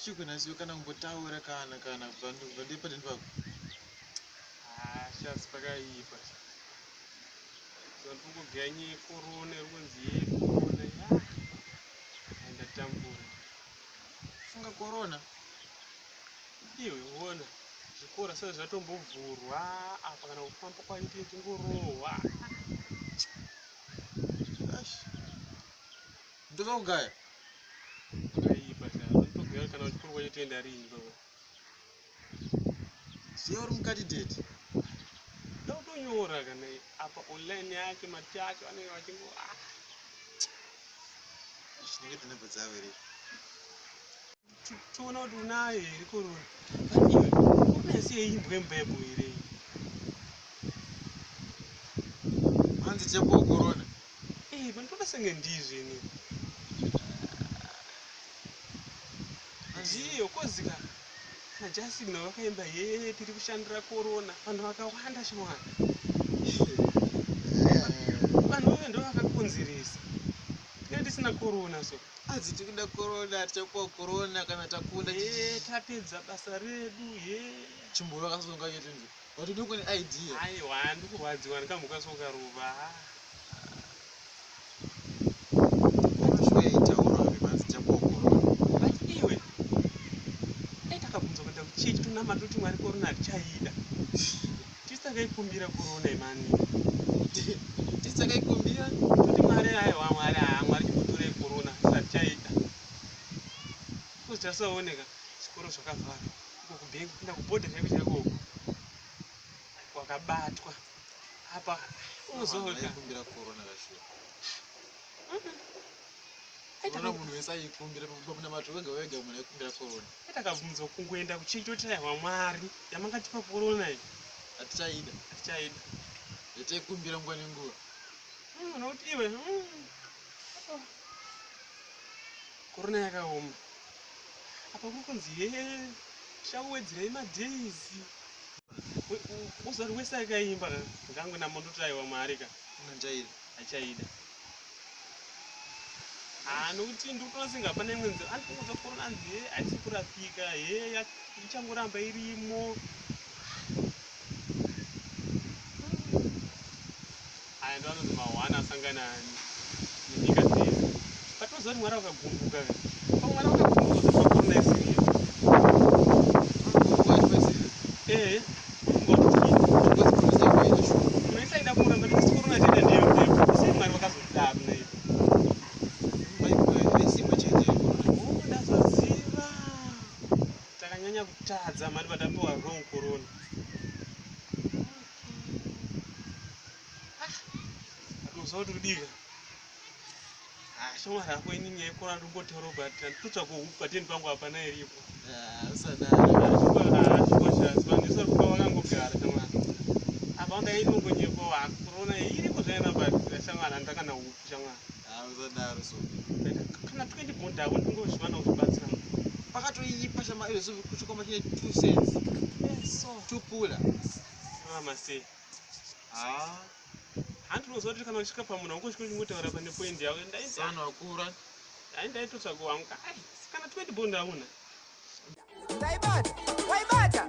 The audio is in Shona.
chikunasiyo kana kumbotaura kana vandipa ndipako. Shasi pakaipa. Ndikuganye korona rukunzi yekorona ya. Ndatambura. Funga korona. Iwe uona zvikora sasa zvatombovhurwa apa kana kufamba kwaite chingorowa. Ndokugaya. Pakaipa shasi. Ndogaya kana chikoro kwaitenda rini baba. Ziyo uri mukati date. Ndotonyora kana apa online yake matacho anenge achingo Chinenge tinabva dzawe ri. Tona kuti unayo iri korona. Iwe unasi yeimbwembwebwe ire. Hanzi tembo korona. Ndinoda senge ndizvo ini. Ndiyo kozika. Najasigna vakaimba tiri kushandira korona. Vanhu vakawanda shomwana. Vanhu ndo vakakonzeresa. Ndisina korona so. Azi tikuda korona, tichakuwa korona kana takunda tapedza basa redu chimboyo akasonga yetu nje. Wati ndiko ni idea. Aiwa ndikurwadziwa ndikamuka soka ruva. Shwe itaura ngemanzi chakuwa korona. Iwe takabvunza kuenda kuchechi tunama toti mwari korona tichaida. Tisakaikumbira korona imani. Tisakaikumbira kuti mwari mwari chikutore korona tichaida. Kuzotasaoneka chikoro zvakavharwa. Uko kubhengi kuenda kubhodha chaiko wakabatwa. Apa unozoona kumbira korona kasho. Korona munhu wese aikumbira pamuna macho wega munhu aikumbira korona. Takabvunza kungoenda kuchechi toti mwari yamangatipa korona iyi. Atichaida. Yataikumbira nguva nenguva. Nokuti iwe korona yakaoma. Apa kurikunzi chawedzerei madheizi. Uzari wese akaimba ngango namondoti aiwa mwari ka. Unanjaira. Achaida. Nokuti ndikutonasinga hapana imwe nzira. Andikungodza korona nzi haisi kurapika. Ichangoramba irimo. Ndo anonzi mahwana asangana nenyika dzese. Patoziva kuti mwari wakagumbuka. Pamwari wakagumbuka zvakorona isiriyo. Unoisaida kuramba ndisi korona chete ndiyo mpepo. Sei mwari wakazodaro naipo. Ndazoziva. Takanyanya kutadza mari patapiwa wrong korona. Kuti udika. Shomwari ako inini yaikora ndingotaura kuti nditotsvaka huku pateni pangu hapana iripo. Ndisari kuba wakangogara shamwari. Apa undainongonyepo korona iripo zvairabatsira shamwari handakana huku shamwari. Usadaro so. Kana 20 bond ako ndingozvivana kubatsira. Pakatoipa shamwari so kusvika machine 2 cents. So. Tupula. Sei. Handinoziva kuti kana uchisvika pamunhu wangosvika uchingotaura pane point yako sana wakura ndaitotsvaga wangu kana 20 bond hauna. Waibata